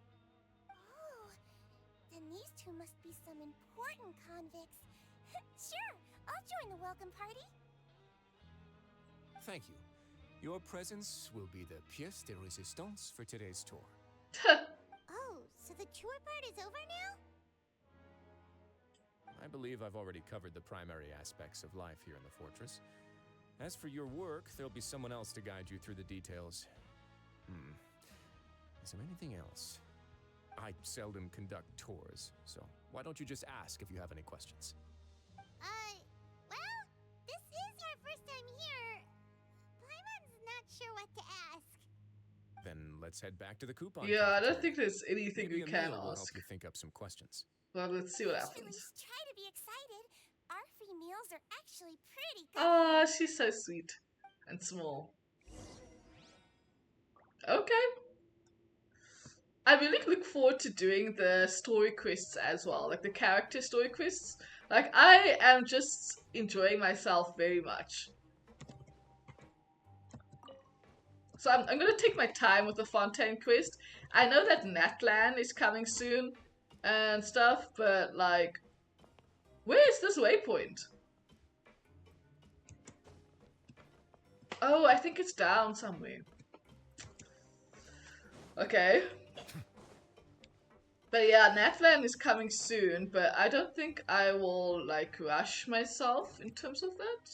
Oh, then these two must be some important convicts. Sure, I'll join the welcome party. Thank you. Your presence will be the pièce de résistance for today's tour. Oh, so the tour part is over now? I believe I've already covered the primary aspects of life here in the fortress. As for your work, there'll be someone else to guide you through the details. Is there anything else? I seldom conduct tours, so why don't you just ask if you have any questions? Well, this is our first time here. Paimon's not sure what to ask. Then let's head back to the coupon. Yeah, I don't cafeteria. think there's anything Maybe we a can meal will help ask. you think up some questions. Well, let's see what At happens. least try to be excited. Our free meals are actually pretty good. Aw, she's so sweet and small. Okay. I really look forward to doing the story quests as well, like the character story quests. Like, I am just enjoying myself very much. So I'm gonna take my time with the Fontaine quest. I know that Natlan is coming soon and stuff, but like, where is this waypoint? Oh, I think it's down somewhere. Okay. But yeah, Natlan is coming soon, but I don't think I will like rush myself in terms of that.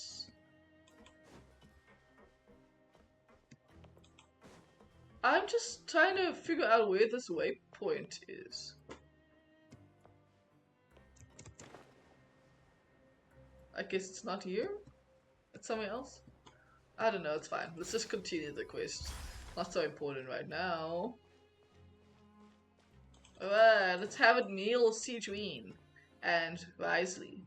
I'm just trying to figure out where this waypoint is. I guess it's not here? It's somewhere else? I don't know, it's fine. Let's just continue the quest. Not so important right now. Alright, let's have a meal of Citrine and Risley.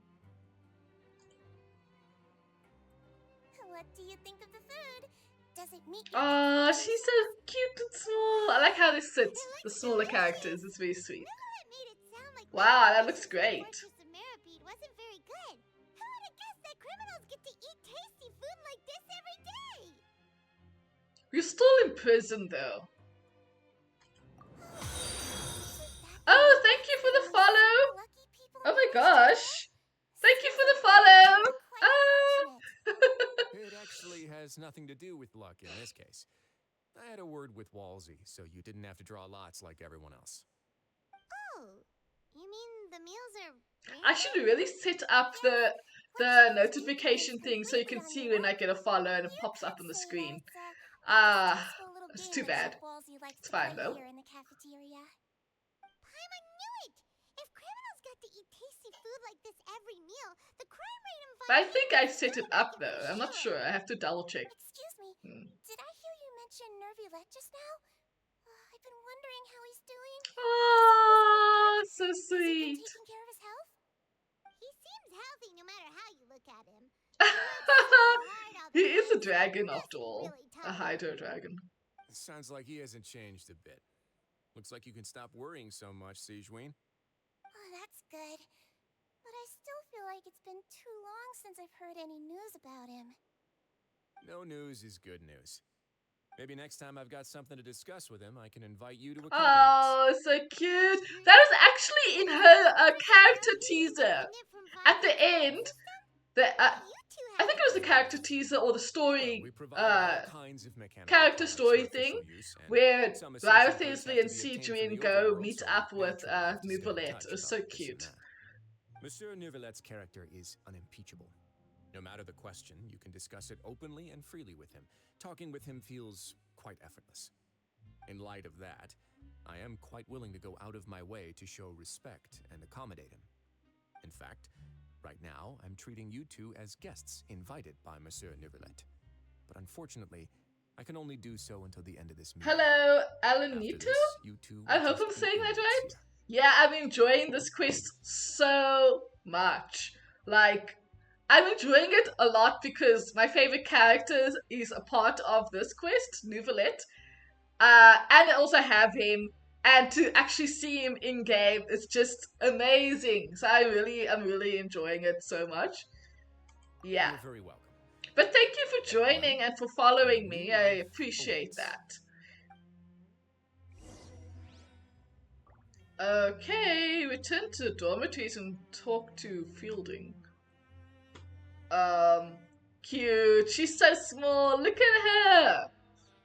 What do you think of the food? Does it meet your Aw, expectations? she's so cute and small. I like how they sit, the smaller characters. It's very sweet. Nula made it sound like Wow, that the looks great. Fortress of Meripede wasn't very good. Who would have guessed that criminals get to eat tasty food like this every day? You're still in prison though. Oh, thank you for the follow. Lucky people Oh in my this town? gosh. Thank you for the follow. Quite Ah. fortunate. It actually really has nothing to do with luck in this case. I had a word with Walsey, so you didn't have to draw lots like everyone else. Oh, you mean the meals are I should random? really set up the notification thing so you can see when I get a follow and it pops up on the screen. It's too bad. It's fine though. Here in the cafeteria. Paimon knew it! If criminals got to eat tasty food like this every meal, the crime rate in But I Fontaine think would I be set it up though. I'm not skyrocketing for sure. I have to double check. Excuse me, did I hear you mention Nervulette just now? I've been wondering how he's doing. Oh, so Has he been sweet. taking care of his health? He seems healthy no matter how you look at him. He works so hard all the He is a time, so dragon he must after be all. really A tired. hydro dragon. Sounds like he hasn't changed a bit. Looks like you can stop worrying so much, Sigewinne. Oh, that's good. But I still feel like it's been too long since I've heard any news about him. No news is good news. Maybe next time I've got something to discuss with him, I can invite you to accompany us. Oh, so cute. That was actually in her character teaser. At the end, I think it was the character teaser or the story, We provide all kinds of mechanical character products story for thing, official use, and where some essential goods Ryothesley have and to be obtained from Sigewinne the go overworld, meet so up with naturally I have to stay in Nouvellette. touch It was about so this and cute. that. Monsieur Nouvellette's character is unimpeachable. No matter the question, you can discuss it openly and freely with him. Talking with him feels quite effortless. In light of that, I am quite willing to go out of my way to show respect and accommodate him. In fact, right now, I'm treating you two as guests invited by Monsieur Nouvellette. But unfortunately, I can only do so until the end of this meeting. Hello, After Alanito? this, you two I will hope just I'm be saying that inmates right. here. Yeah, I'm enjoying this quest so much. Like, I'm enjoying it a lot because my favorite character is a part of this quest, Nouvellette. And I also have him, and to actually see him in game is just amazing. So I'm really enjoying it so much. Yeah. You're very welcome. But thank you for joining and for following me. I Life appreciate awaits. that. Okay, return to the dormitories and talk to Fielding. Cute. She's so small. Look at her.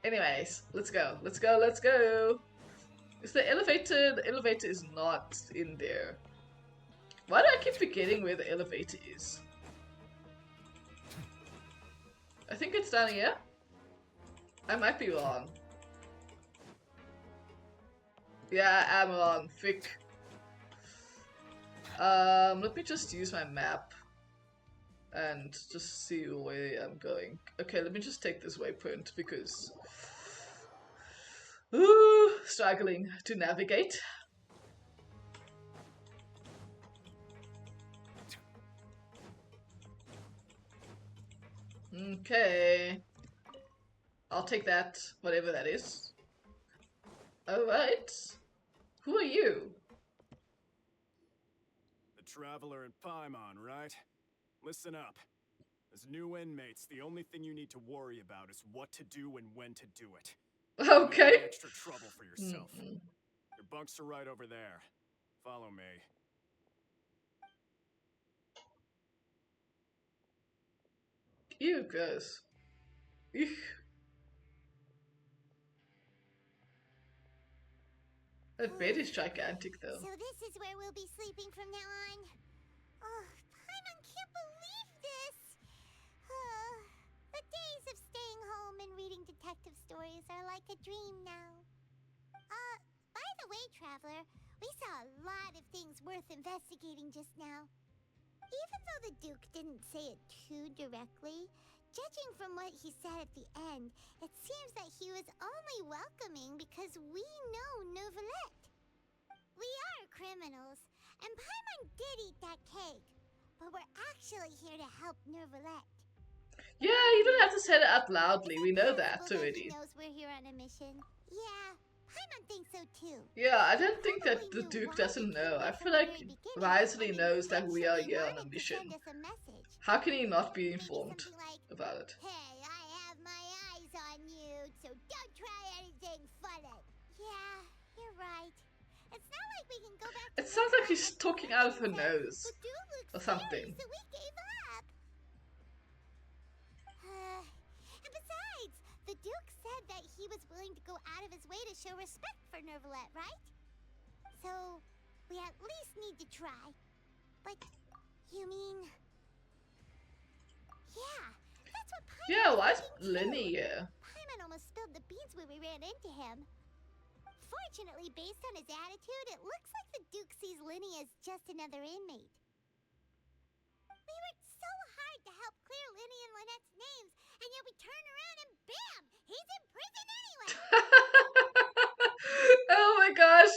Anyways, let's go. Let's go. Let's go. Is the elevator? The elevator is not in there. Why do I keep forgetting where the elevator is? I think it's down here. I might be wrong. Yeah, I'm wrong. Frick. Let me just use my map and just see where I'm going. Okay, let me just take this waypoint because struggling to navigate. Okay. I'll take that, whatever that is. Alright. Who are you? The Traveler and Paimon, right? Listen up. As new inmates, the only thing you need to worry about is what to do and when to do it. Don't make Okay. any extra trouble for yourself. Your bunks are right over there. Follow me. Ew, gross. Eugh. That bed is gigantic though. So this is where we'll be sleeping from now on. Oh, Paimon can't believe this. The days of staying home and reading detective stories are like a dream now. By the way, Traveler, we saw a lot of things worth investigating just now. Even though the Duke didn't say it too directly, judging from what he said at the end, it seems that he was only welcoming because we know Nouvellette. We are criminals, and Paimon did eat that cake, but we're actually here to help Nouvellette. Yeah, you don't have to say it out loudly. We know that Possible already. he knows we're here on a mission. Yeah, Paimon thinks so too. Yeah, I don't think that the Duke doesn't know. I feel like Risley knows that we are here on a mission. How can he not be informed about it? Hey, I have my eyes on you, so don't try anything funny. Yeah, you're right. It's not like we can go back to It sounds like she's talking out of her nose The dude looks or something. scary, so we gave up. was willing to go out of his way to show respect for Nervalette, right? So, we at least need to try. But, you mean... Yeah, that's what Paimon Yeah, was why is thinking too. Lenny here? Paimon almost spilled the beans when we ran into him. Fortunately, based on his attitude, it looks like the Duke sees Lenny as just another inmate. We worked so hard to help clear Lenny and Lynette's names, and yet we turn around and bam! He's in prison anyway! Oh my gosh.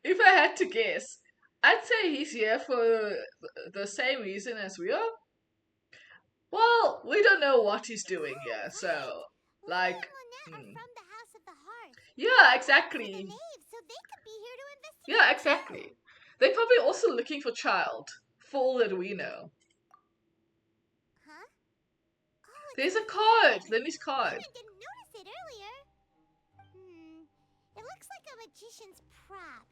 If I had to guess, I'd say he's here for the same reason as we are. Well, we don't know what he's doing here, so, like, Lenny and Lynette are from the House of the Hearth. yeah, For exactly. the knaves, so they could be here to investigate. Yeah, exactly. They're probably also looking for child, for all that we know. Huh? Oh, it's There's a a card, Lenny's card. I didn't notice it earlier. It looks like a magician's prop.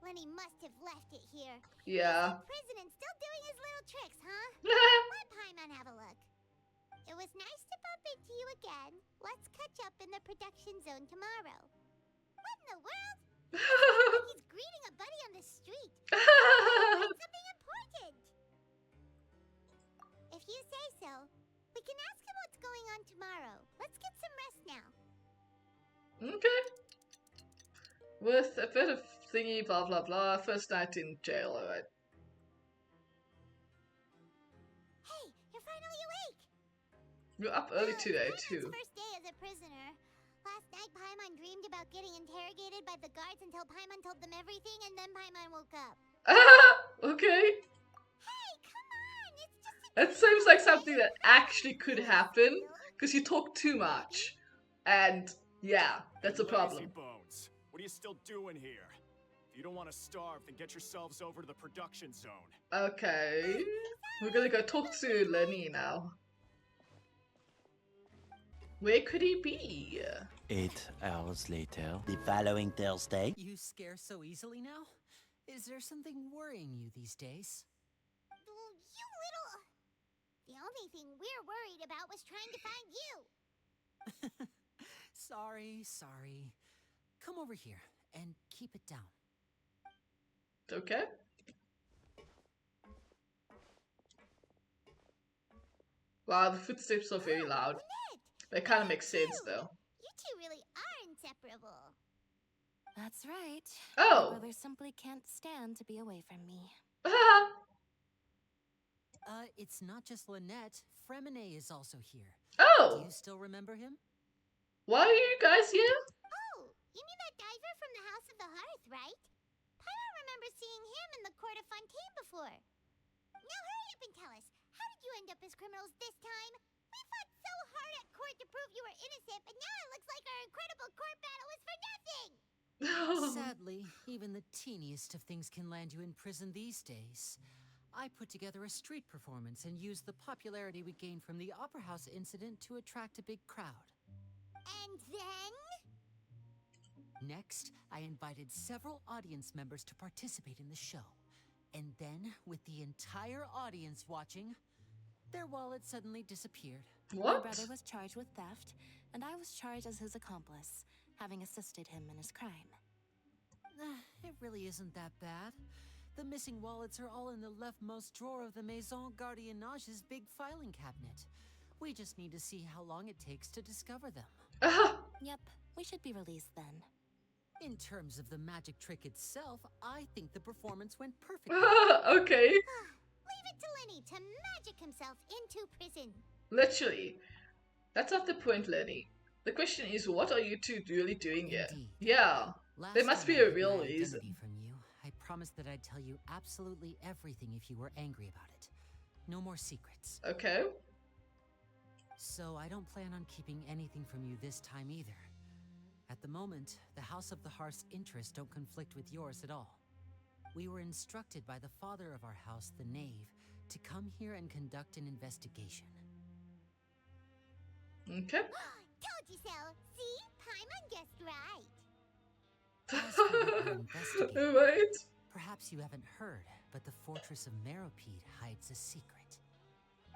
Lenny must have left it here. Yeah. He's in prison and still doing his little tricks, huh? Let Paimon have a look. It was nice to bump into you again. Let's catch up in the production zone tomorrow. What in the world? Like he's greeting a buddy on the street. Something important. If you say so, we can ask him what's going on tomorrow. Let's get some rest now. Okay. With a bit of thingy, blah blah blah. First night in jail, alright. Hey, you're finally awake. You're up early today, Paimon's too. first day as a prisoner. Last night, Paimon dreamed about getting interrogated by the guards until Paimon told them everything, and then Paimon woke up. Okay. Hey, come on! It's just a That seems like something that actually could happen, because you talk too much. And, yeah, that's a problem. Lazy bones. What are you still doing here? If you don't want to starve, then get yourselves over to the production zone. Okay. We're gonna go talk to Lenny now. Where could he be? 8 hours later, the following Thursday. You scare so easily now? Is there something worrying you these days? You little... The only thing we're worried about was trying to find you. Sorry. Come over here and keep it down. Okay. Wow, the footsteps are very loud. Lynette, That kind of makes sense, though. you two really are inseparable. That's right. Oh. My brother simply can't stand to be away from me. It's not just Lynette. Fremine is also here. Oh! Do you still remember him? Why are you guys here? Oh, you mean that diver from the House of the Hearth, right? Paimon remembers seeing him in the court of Fontaine before. Now hurry up and tell us, how did you end up as criminals this time? We fought so hard at court to prove you were innocent, but now it looks like our incredible court battle was for nothing! Sadly, even the teeniest of things can land you in prison these days. I put together a street performance and used the popularity we gained from the Opera House incident to attract a big crowd. And then? Next, I invited several audience members to participate in the show. And then, with the entire audience watching, their wallet suddenly disappeared. My What? brother was charged with theft, and I was charged as his accomplice, having assisted him in his crime. It really isn't that bad. The missing wallets are all in the leftmost drawer of the Maison Gardiennage's big filing cabinet. We just need to see how long it takes to discover them. Yep, we should be released then. In terms of the magic trick itself, I think the performance went perfectly. Okay. Leave it to Lenny to magic himself into prison. Literally. That's not the point, Lenny. The question is, what are you two really doing here? Indeed. Yeah. Last There must time be I a hid real my reason. identity from you, I promised that I'd tell you absolutely everything if you were angry about it. No more secrets. Okay. So I don't plan on keeping anything from you this time either. At the moment, the House of the Hearth's interests don't conflict with yours at all. We were instructed by the father of our house, the Knave, to come here and conduct an investigation. Okay. Told you so. See? Paimon guessed right. As for what we're investigating, Right. perhaps you haven't heard, but the fortress of Meropide hides a secret.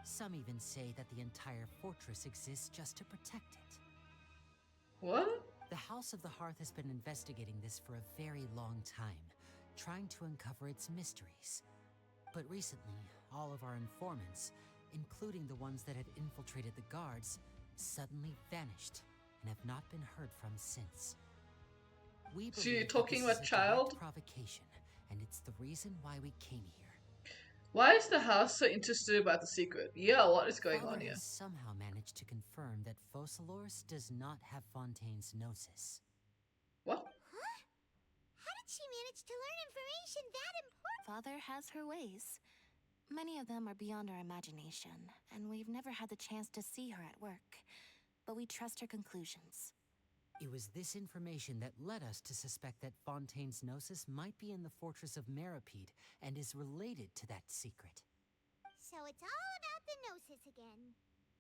Some even say that the entire fortress exists just to protect it. What? House of the Hearth has been investigating this for a very long time, trying to uncover its mysteries. But recently, all of our informants, including the ones that had infiltrated the guards, suddenly vanished and have not been heard from since. We So you're believe that talking this is about a child? direct provocation, and it's the reason why we came here. Why is the house so interested about the secret? Yeah, what is going Father on here? has somehow managed to confirm that Focalors does not have Fontaine's gnosis. What? Huh? How did she manage to learn information that important? Father has her ways. Many of them are beyond our imagination, and we've never had the chance to see her at work. But we trust her conclusions. It was this information that led us to suspect that Fontaine's gnosis might be in the fortress of Meripede and is related to that secret. So it's all about the gnosis again.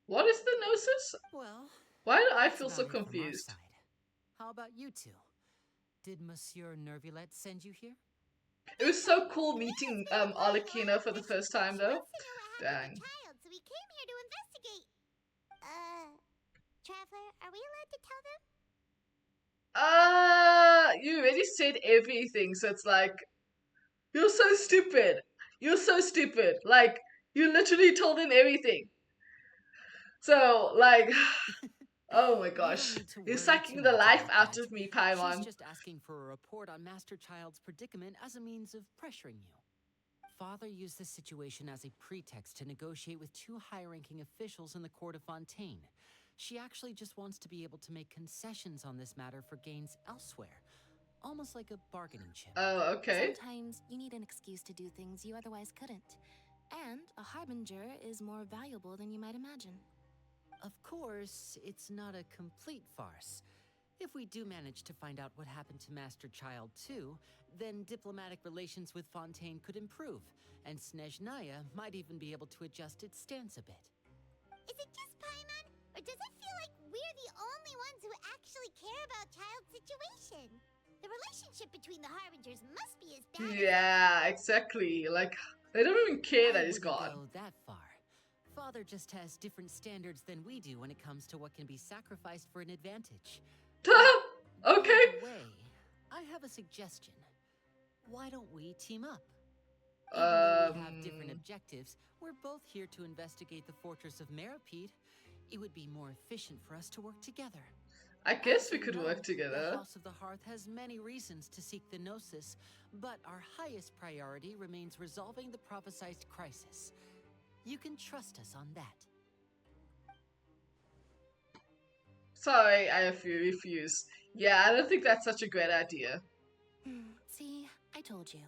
What is the gnosis? Well, why do I that's feel so about it from our confused? side. How about you two? Did Monsieur Nervulette send you here? It was so cool meeting Arlecchino for the first time, though. Dang. Child, so we came here to investigate. Traveler, are we allowed to tell them? You already said everything, so it's like, you're so stupid. You're so stupid. Like, you literally told them everything. So, like, oh my gosh. You're sucking the life out of me, Paimon. She's just asking for a report on Master Child's predicament as a means of pressuring you. Father used this situation as a pretext to negotiate with two high-ranking officials in the court of Fontaine. She actually just wants to be able to make concessions on this matter for gains elsewhere, almost like a bargaining chip. Oh, okay. Sometimes you need an excuse to do things you otherwise couldn't. And a harbinger is more valuable than you might imagine. Of course, it's not a complete farce. If we do manage to find out what happened to Master Child too, then diplomatic relations with Fontaine could improve, and Snezhnaya might even be able to adjust its stance a bit. Is it just Paimon, or does it feel like we're the only ones who actually care about Child's situation? The relationship between the Harbingers must be as bad. Yeah, exactly. Like, they don't even care that he's I wouldn't gone. go that far. Father just has different standards than we do when it comes to what can be sacrificed for an advantage. Okay. By the way, I have a suggestion. Why don't we team up? Even though we have different objectives, we're both here to investigate the fortress of Meripede. It would be more efficient for us to work together. I guess As we you could know, work together. The House of the Hearth has many reasons to seek the Gnosis, but our highest priority remains resolving the prophesized crisis. You can trust us on that. Sorry, I refuse. Yeah, I don't think that's such a great idea. See, I told you.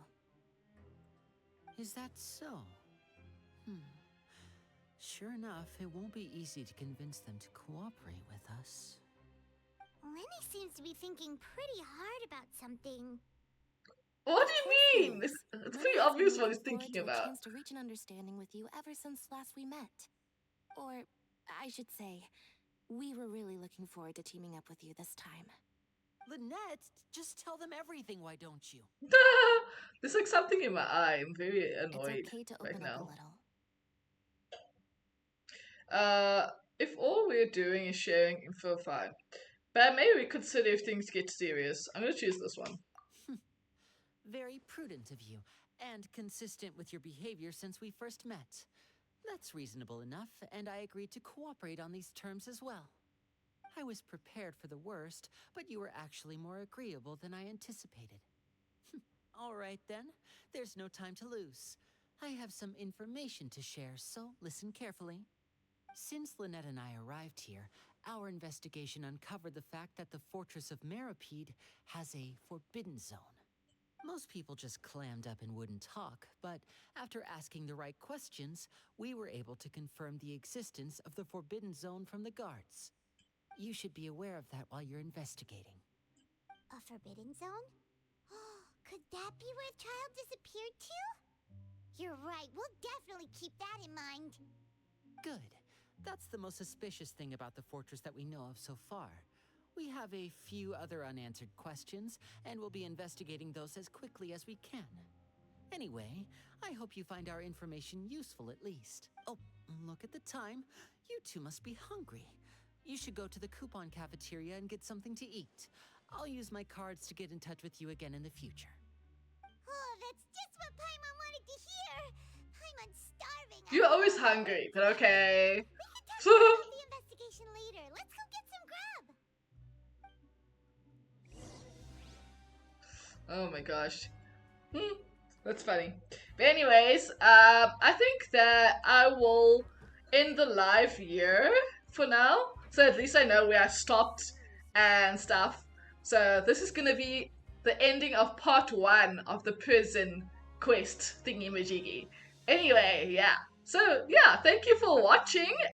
Is that so? Sure enough, it won't be easy to convince them to cooperate with us. Lenny seems to be thinking pretty hard about something. What do you mean? It's pretty obvious what he's thinking A about. chance to reach an understanding with you ever since last we met. Or, I should say, we were really looking forward to teaming up with you this time. Lynette, just tell them everything, why don't you? There's like something in my eye. I'm very annoyed It's okay to right open up a now. little. If all we're doing is sharing info, fine. But maybe we consider if things get serious. I'm gonna choose this one. Very prudent of you, and consistent with your behavior since we first met. That's reasonable enough, and I agreed to cooperate on these terms as well. I was prepared for the worst, but you were actually more agreeable than I anticipated. All right then, there's no time to lose. I have some information to share, so listen carefully. Since Lynette and I arrived here, our investigation uncovered the fact that the fortress of Meripede has a forbidden zone. Most people just clammed up and wouldn't talk, but after asking the right questions, we were able to confirm the existence of the forbidden zone from the guards. You should be aware of that while you're investigating. A forbidden zone? Could that be where Child disappeared to? You're right, we'll definitely keep that in mind. Good. That's the most suspicious thing about the fortress that we know of so far. We have a few other unanswered questions, and we'll be investigating those as quickly as we can. Anyway, I hope you find our information useful at least. Oh, look at the time. You two must be hungry. You should go to the coupon cafeteria and get something to eat. I'll use my cards to get in touch with you again in the future. Oh, that's just what Paimon wanted to hear. Paimon's starving. You're always hungry, but okay. We can talk more about the investigation later. Let's go get some grub. Oh my gosh. That's funny. But anyways, I think that I will end the live here for now. So at least I know where I stopped and stuff. So this is gonna be the ending of part 1 of the prison quest thingy-majiggy. Anyway, yeah. So yeah, thank you for watching,